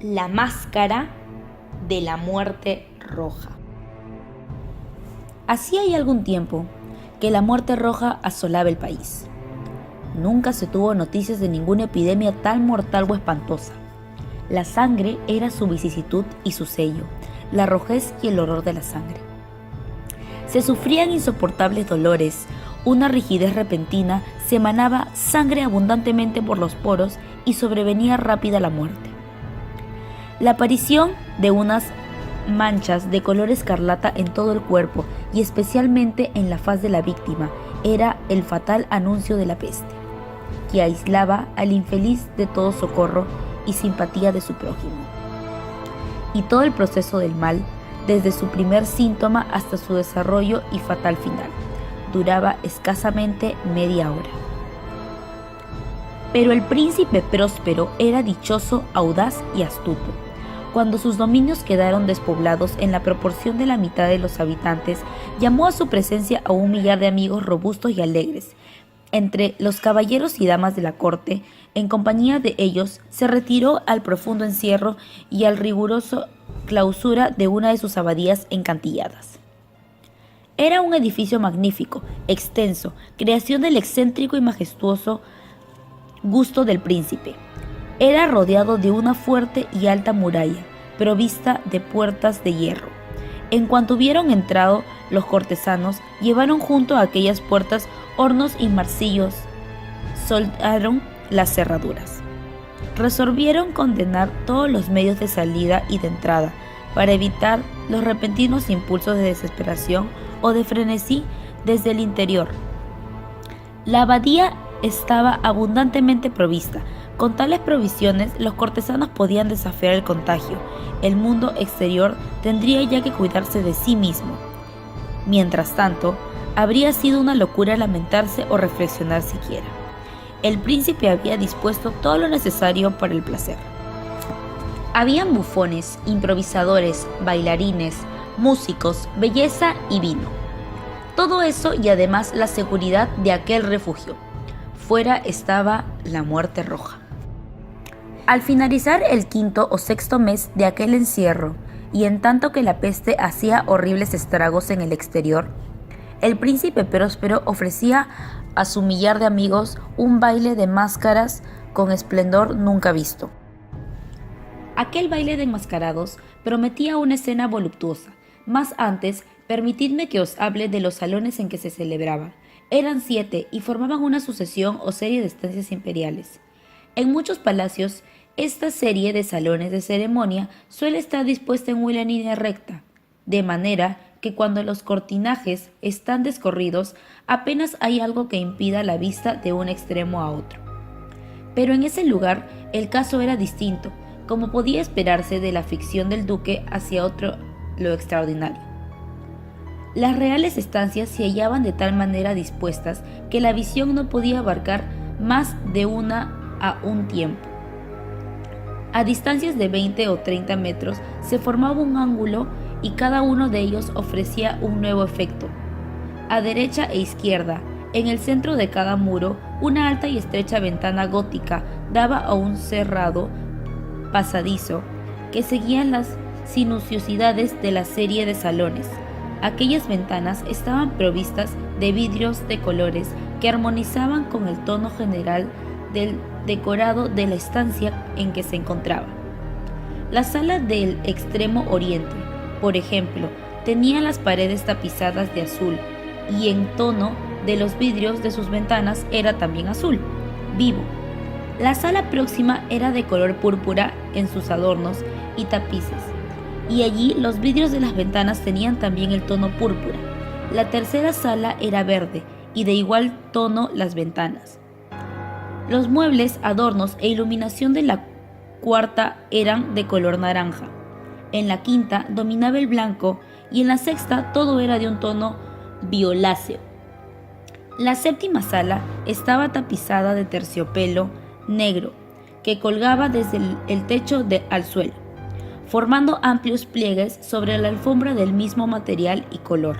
La máscara de la muerte roja. Hacía ya algún tiempo que la muerte roja asolaba el país. Nunca se tuvo noticias de ninguna epidemia tan mortal o espantosa. La sangre era su vicisitud y su sello, la rojez y el horror de la sangre. Se sufrían insoportables dolores, una rigidez repentina, se emanaba sangre abundantemente por los poros y sobrevenía rápida la muerte. La aparición de unas manchas de color escarlata en todo el cuerpo y especialmente en la faz de la víctima era el fatal anuncio de la peste, que aislaba al infeliz de todo socorro y simpatía de su prójimo. Y todo el proceso del mal, desde su primer síntoma hasta su desarrollo y fatal final, duraba escasamente media hora. Pero el príncipe próspero era dichoso, audaz y astuto. Cuando sus dominios quedaron despoblados en la proporción de la mitad de los habitantes, llamó a su presencia a 1.000.000 de amigos robustos y alegres. Entre los caballeros y damas de la corte, en compañía de ellos, se retiró al profundo encierro y al riguroso clausura de una de sus abadías encantilladas. Era un edificio magnífico, extenso, creación del excéntrico y majestuoso gusto del príncipe. Era rodeado de una fuerte y alta muralla, provista de puertas de hierro. En cuanto hubieron entrado, los cortesanos llevaron junto a aquellas puertas hornos y martillos, soldaron las cerraduras. Resolvieron condenar todos los medios de salida y de entrada para evitar los repentinos impulsos de desesperación o de frenesí desde el interior. La abadía estaba abundantemente provista. Con tales provisiones, los cortesanos podían desafiar el contagio. El mundo exterior tendría ya que cuidarse de sí mismo. Mientras tanto, habría sido una locura lamentarse o reflexionar siquiera. El príncipe había dispuesto todo lo necesario para el placer. Habían bufones, improvisadores, bailarines, músicos, belleza y vino. Todo eso y además la seguridad de aquel refugio. Fuera estaba la muerte roja. Al finalizar el 5º o 6º mes de aquel encierro, y en tanto que la peste hacía horribles estragos en el exterior, el príncipe próspero ofrecía a su 1.000.000 de amigos un baile de máscaras con esplendor nunca visto. Aquel baile de enmascarados prometía una escena voluptuosa. Mas antes, permitidme que os hable de los salones en que se celebraba. Eran 7 y formaban una sucesión o serie de estancias imperiales. En muchos palacios, esta serie de salones de ceremonia suele estar dispuesta en una línea recta, de manera que cuando los cortinajes están descorridos, apenas hay algo que impida la vista de un extremo a otro. Pero en ese lugar el caso era distinto, como podía esperarse de la ficción del duque hacia otro lo extraordinario. Las reales estancias se hallaban de tal manera dispuestas que la visión no podía abarcar más de una a un tiempo. A distancias de 20 o 30 metros se formaba un ángulo y cada uno de ellos ofrecía un nuevo efecto. A derecha e izquierda, en el centro de cada muro, una alta y estrecha ventana gótica daba a un cerrado pasadizo que seguían las sinuosidades de la serie de salones. Aquellas ventanas estaban provistas de vidrios de colores que armonizaban con el tono general del decorado de la estancia en que se encontraba. La sala del extremo oriente, por ejemplo, tenía las paredes tapizadas de azul y en tono de los vidrios de sus ventanas era también azul vivo. La sala próxima era de color púrpura en sus adornos y tapices, y allí los vidrios de las ventanas tenían también el tono púrpura. La tercera sala era verde y de igual tono las ventanas. Los muebles, adornos e iluminación de la cuarta eran de color naranja. En la quinta dominaba el blanco y en la sexta todo era de un tono violáceo. La séptima sala estaba tapizada de terciopelo negro que colgaba desde el techo al suelo, formando amplios pliegues sobre la alfombra del mismo material y color.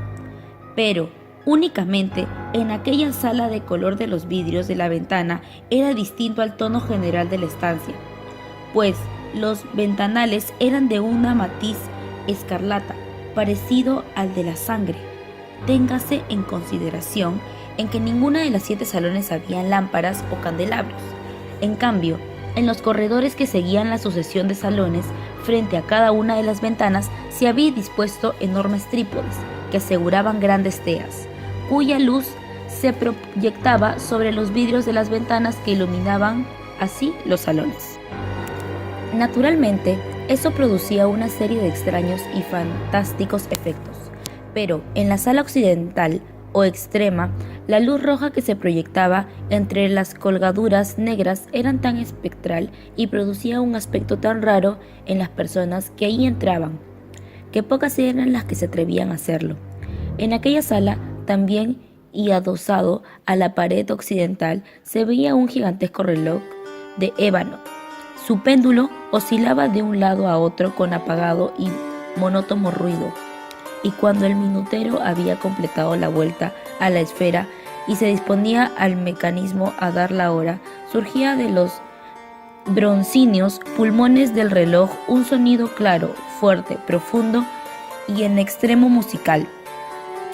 Pero únicamente en aquella sala de color de los vidrios de la ventana era distinto al tono general de la estancia, pues Los ventanales eran de una matiz escarlata, parecido al de la sangre. Téngase en consideración en que en ninguna de las 7 salones había lámparas o candelabros. En cambio, en los corredores que seguían la sucesión de salones, frente a cada una de las ventanas se había dispuesto enormes trípodes que aseguraban grandes teas, cuya luz se proyectaba sobre los vidrios de las ventanas que iluminaban así los salones. Naturalmente, eso producía una serie de extraños y fantásticos efectos, pero en la sala occidental o extrema, la luz roja que se proyectaba entre las colgaduras negras era tan espectral y producía un aspecto tan raro en las personas que ahí entraban, que pocas eran las que se atrevían a hacerlo. En aquella sala también, y adosado a la pared occidental, se veía un gigantesco reloj de ébano. Su péndulo oscilaba de un lado a otro con apagado y monótono ruido, y cuando el minutero había completado la vuelta a la esfera y se disponía al mecanismo a dar la hora, surgía de los broncíneos pulmones del reloj un sonido claro, fuerte, profundo y en extremo musical,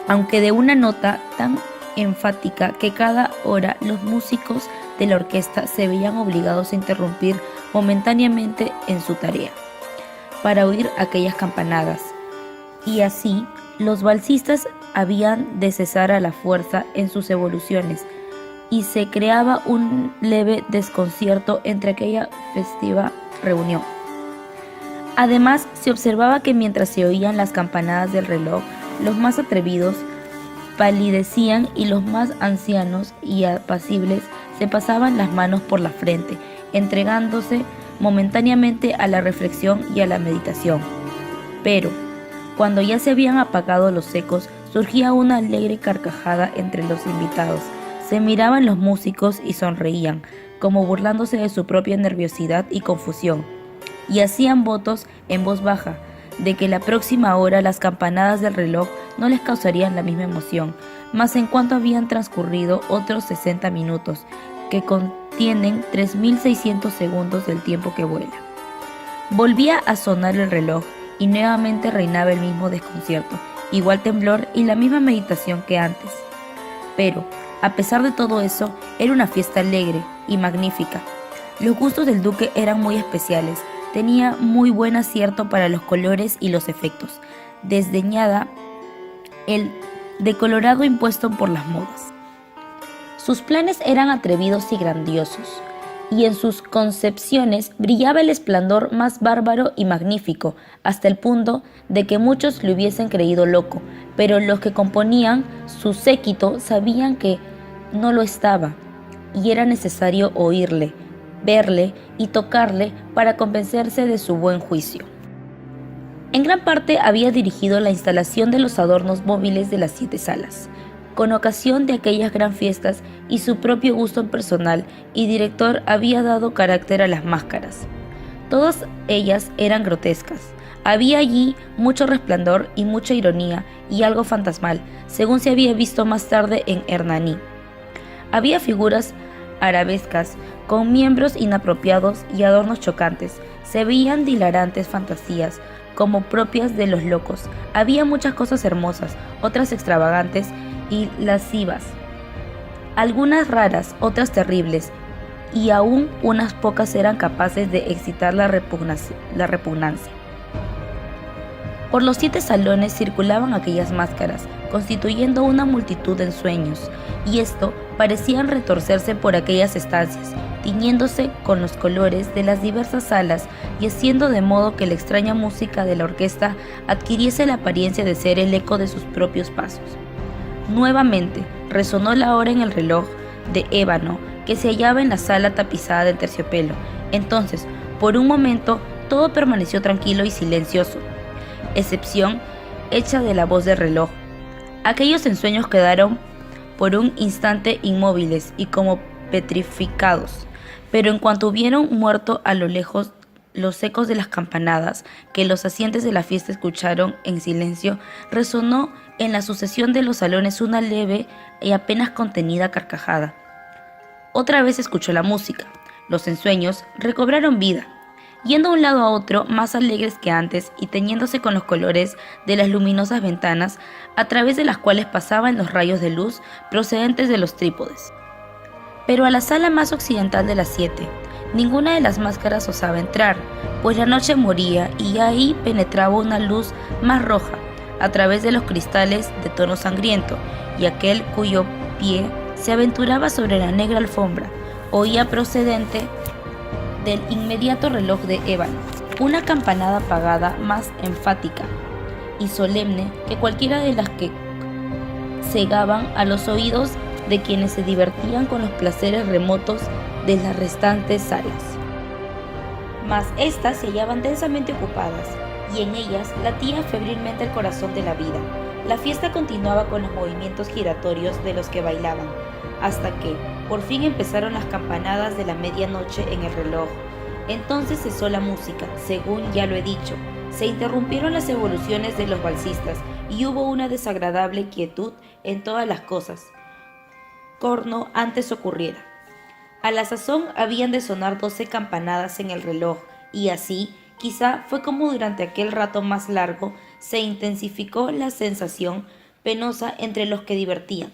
aunque de una nota tan enfática que cada hora los músicos de la orquesta se veían obligados a interrumpir momentáneamente en su tarea para oír aquellas campanadas, y así los balsistas habían de cesar a la fuerza en sus evoluciones, y se creaba un leve desconcierto entre aquella festiva reunión. Además, se observaba que mientras se oían las campanadas del reloj, los más atrevidos palidecían y los más ancianos y apacibles se pasaban las manos por la frente, entregándose momentáneamente a la reflexión y a la meditación. Pero, cuando ya se habían apagado los ecos, surgía una alegre carcajada entre los invitados. Se miraban los músicos y sonreían, como burlándose de su propia nerviosidad y confusión, y hacían votos en voz baja de que la próxima hora las campanadas del reloj no les causarían la misma emoción, mas en cuanto habían transcurrido otros 60 minutos, que contienen 3.600 segundos del tiempo que vuela. Volvía a sonar el reloj, y nuevamente reinaba el mismo desconcierto, igual temblor y la misma meditación que antes. Pero, a pesar de todo eso, era una fiesta alegre y magnífica. Los gustos del duque eran muy especiales, tenía muy buen acierto para los colores y los efectos, desdeñada el decolorado impuesto por las modas. Sus planes eran atrevidos y grandiosos, y en sus concepciones brillaba el esplendor más bárbaro y magnífico, hasta el punto de que muchos le hubiesen creído loco, pero los que componían su séquito sabían que no lo estaba, y era necesario oírle, verle y tocarle para convencerse de su buen juicio. En gran parte había dirigido la instalación de los adornos móviles de las 7 salas, con ocasión de aquellas gran fiestas, y su propio gusto personal y director había dado carácter a las máscaras. Todas ellas eran grotescas. Había allí mucho resplandor y mucha ironía y algo fantasmal, según se había visto más tarde en Hernani. Había figuras arabescas con miembros inapropiados y adornos chocantes. Se veían hilarantes fantasías como propias de los locos. Había muchas cosas hermosas, otras extravagantes y lascivas, algunas raras, otras terribles, y aún unas pocas eran capaces de excitar la repugnancia. Por los 7 salones circulaban aquellas máscaras, constituyendo una multitud de ensueños, y esto parecían retorcerse por aquellas estancias, tiñéndose con los colores de las diversas salas y haciendo de modo que la extraña música de la orquesta adquiriese la apariencia de ser el eco de sus propios pasos. Nuevamente resonó la hora en el reloj de ébano que se hallaba en la sala tapizada de terciopelo. Entonces, por un momento, todo permaneció tranquilo y silencioso, excepción hecha de la voz del reloj. Aquellos ensueños quedaron por un instante inmóviles y como petrificados, pero en cuanto hubieron muerto a lo lejos los ecos de las campanadas que los asistentes de la fiesta escucharon en silencio, resonó en la sucesión de los salones una leve y apenas contenida carcajada. Otra vez escuchó la música. Los ensueños recobraron vida, yendo de un lado a otro más alegres que antes y teñiéndose con los colores de las luminosas ventanas a través de las cuales pasaban los rayos de luz procedentes de los trípodes. Pero a la sala más occidental de las 7, ninguna de las máscaras osaba entrar, pues la noche moría y ahí penetraba una luz más roja a través de los cristales de tono sangriento, y aquel cuyo pie se aventuraba sobre la negra alfombra oía procedente del inmediato reloj de ébano una campanada apagada más enfática y solemne que cualquiera de las que cegaban a los oídos de quienes se divertían con los placeres remotos de las restantes salas. Mas éstas se hallaban densamente ocupadas, y en ellas latía febrilmente el corazón de la vida. La fiesta continuaba con los movimientos giratorios de los que bailaban, hasta que, por fin empezaron las campanadas de la medianoche en el reloj. Entonces cesó la música, según ya lo he dicho, se interrumpieron las evoluciones de los valsistas, y hubo una desagradable quietud en todas las cosas. Corno antes ocurriera. A la sazón habían de sonar 12 campanadas en el reloj, y así, quizá fue como durante aquel rato más largo se intensificó la sensación penosa entre los que divertían.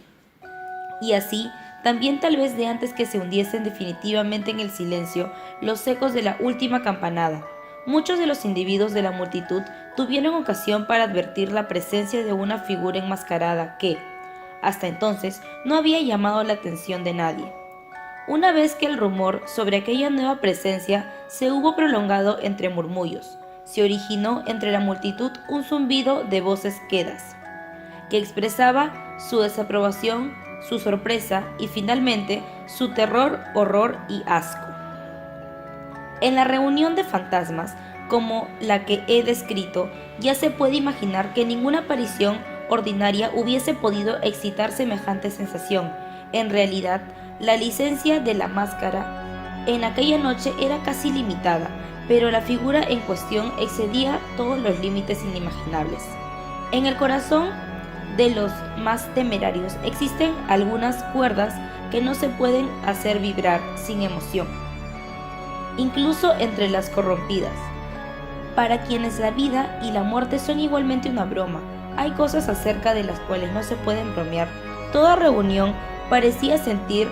Y así, también tal vez de antes que se hundiesen definitivamente en el silencio los ecos de la última campanada, muchos de los individuos de la multitud tuvieron ocasión para advertir la presencia de una figura enmascarada que, hasta entonces, no había llamado la atención de nadie. Una vez que el rumor sobre aquella nueva presencia se hubo prolongado entre murmullos, se originó entre la multitud un zumbido de voces quedas, que expresaba su desaprobación, su sorpresa y finalmente su terror, horror y asco. En la reunión de fantasmas, como la que he descrito, ya se puede imaginar que ninguna aparición ordinaria hubiese podido excitar semejante sensación. En realidad, la licencia de la máscara en aquella noche era casi limitada, pero la figura en cuestión excedía todos los límites inimaginables. En el corazón de los más temerarios existen algunas cuerdas que no se pueden hacer vibrar sin emoción, incluso entre las corrompidas. Para quienes la vida y la muerte son igualmente una broma, hay cosas acerca de las cuales no se pueden bromear. Toda reunión parecía sentir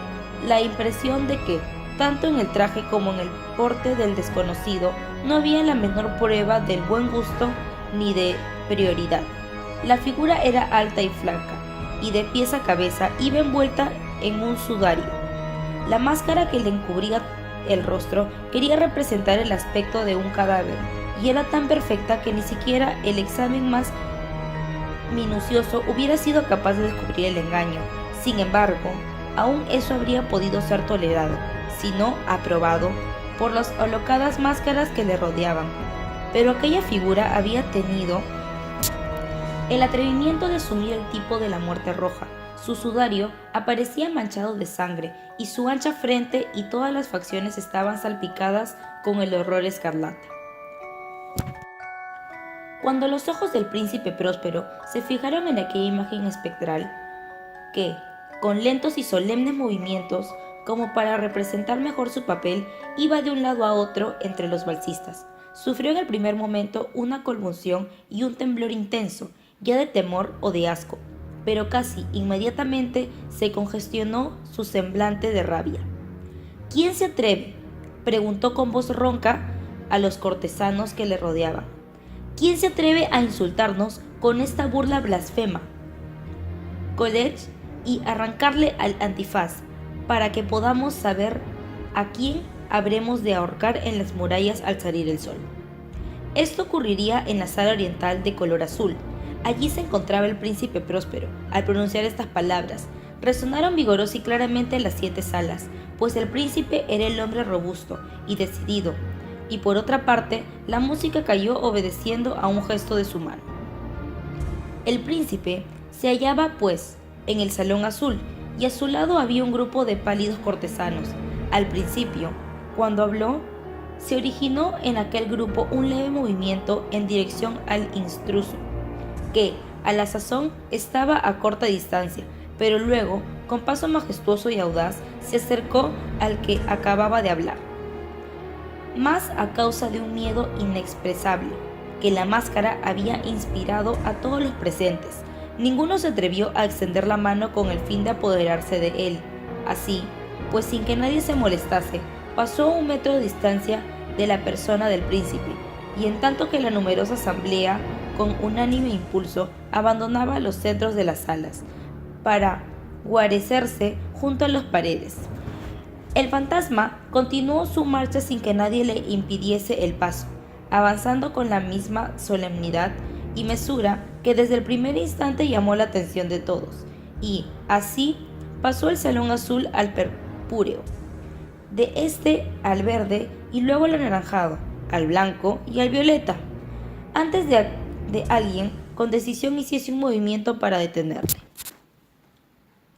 la impresión de que, tanto en el traje como en el porte del desconocido, no había la menor prueba del buen gusto ni de prioridad. La figura era alta y flaca, y de pies a cabeza iba envuelta en un sudario. La máscara que le encubría el rostro quería representar el aspecto de un cadáver, y era tan perfecta que ni siquiera el examen más minucioso hubiera sido capaz de descubrir el engaño. Sin embargo, aún eso habría podido ser tolerado, si no aprobado, por las alocadas máscaras que le rodeaban. Pero aquella figura había tenido el atrevimiento de asumir el tipo de la muerte roja. Su sudario aparecía manchado de sangre, y su ancha frente y todas las facciones estaban salpicadas con el horror escarlata. Cuando los ojos del príncipe Próspero se fijaron en aquella imagen espectral, que, con lentos y solemnes movimientos, como para representar mejor su papel, iba de un lado a otro entre los valsistas, sufrió en el primer momento una convulsión y un temblor intenso, ya de temor o de asco, pero casi inmediatamente se congestionó su semblante de rabia. ¿Quién se atreve?, preguntó con voz ronca a los cortesanos que le rodeaban. ¿Quién se atreve a insultarnos con esta burla blasfema? College y arrancarle al antifaz, para que podamos saber a quién habremos de ahorcar en las murallas al salir el sol. Esto ocurriría en la sala oriental de color azul. Allí se encontraba el príncipe Próspero. Al pronunciar estas palabras, resonaron vigorosa y claramente las 7 salas, pues el príncipe era el hombre robusto y decidido, y por otra parte, la música cayó obedeciendo a un gesto de su mano. El príncipe se hallaba, pues, en el salón azul, y a su lado había un grupo de pálidos cortesanos. Al principio, cuando habló, se originó en aquel grupo un leve movimiento en dirección al intruso, que, a la sazón, estaba a corta distancia, pero luego, con paso majestuoso y audaz, se acercó al que acababa de hablar. más a causa de un miedo inexpresable que la máscara había inspirado a todos los presentes. Ninguno se atrevió a extender la mano con el fin de apoderarse de él. Así, pues sin que nadie se molestase, pasó a 1 metro de distancia de la persona del príncipe, y en tanto que la numerosa asamblea, con unánime impulso, abandonaba los centros de las salas, para guarecerse junto a las paredes. El fantasma continuó su marcha sin que nadie le impidiese el paso, avanzando con la misma solemnidad y mesura que desde el primer instante llamó la atención de todos, y así pasó el salón azul al purpúreo, de este al verde y luego al anaranjado, al blanco y al violeta, antes de alguien con decisión hiciese un movimiento para detenerle.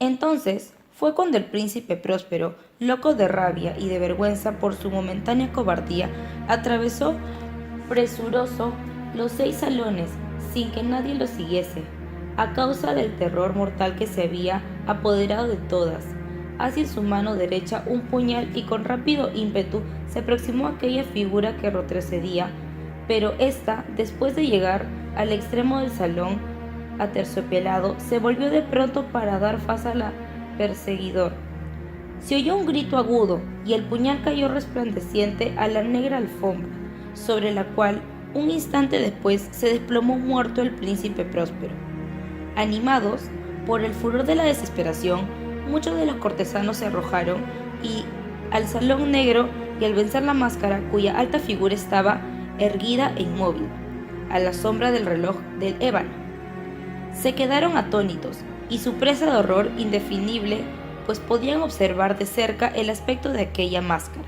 Entonces fue cuando el príncipe Próspero, loco de rabia y de vergüenza por su momentánea cobardía, atravesó presuroso los 6 salones sin que nadie lo siguiese, a causa del terror mortal que se había apoderado de todas. Hacia en su mano derecha un puñal y con rápido ímpetu se aproximó a aquella figura que retrocedía, pero ésta, después de llegar al extremo del salón aterciopelado, se volvió de pronto para dar faz al perseguidor. Se oyó un grito agudo y el puñal cayó resplandeciente a la negra alfombra, sobre la cual un instante después se desplomó muerto el príncipe Próspero. Animados por el furor de la desesperación, muchos de los cortesanos se arrojaron al salón negro y al vencer la máscara, cuya alta figura estaba erguida e inmóvil, a la sombra del reloj del ébano, se quedaron atónitos y su presa de horror indefinible, pues podían observar de cerca el aspecto de aquella máscara.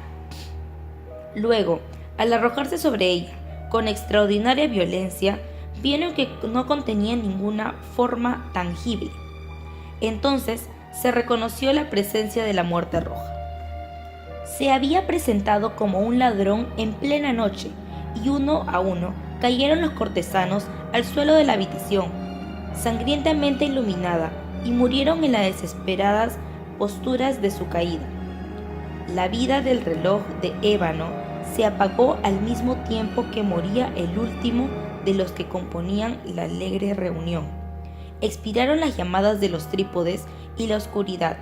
Luego, al arrojarse sobre ella, con extraordinaria violencia, vieron que no contenía ninguna forma tangible. Entonces se reconoció la presencia de la Muerte Roja. Se había presentado como un ladrón en plena noche, y uno a uno cayeron los cortesanos al suelo de la habitación, sangrientamente iluminada, y murieron en las desesperadas posturas de su caída. La vida del reloj de ébano se apagó al mismo tiempo que moría el último de los que componían la alegre reunión. Expiraron las llamadas de los trípodes y la oscuridad,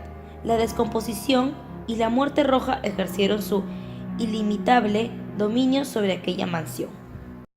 la descomposición y la Muerte Roja ejercieron su ilimitable dominio sobre aquella mansión.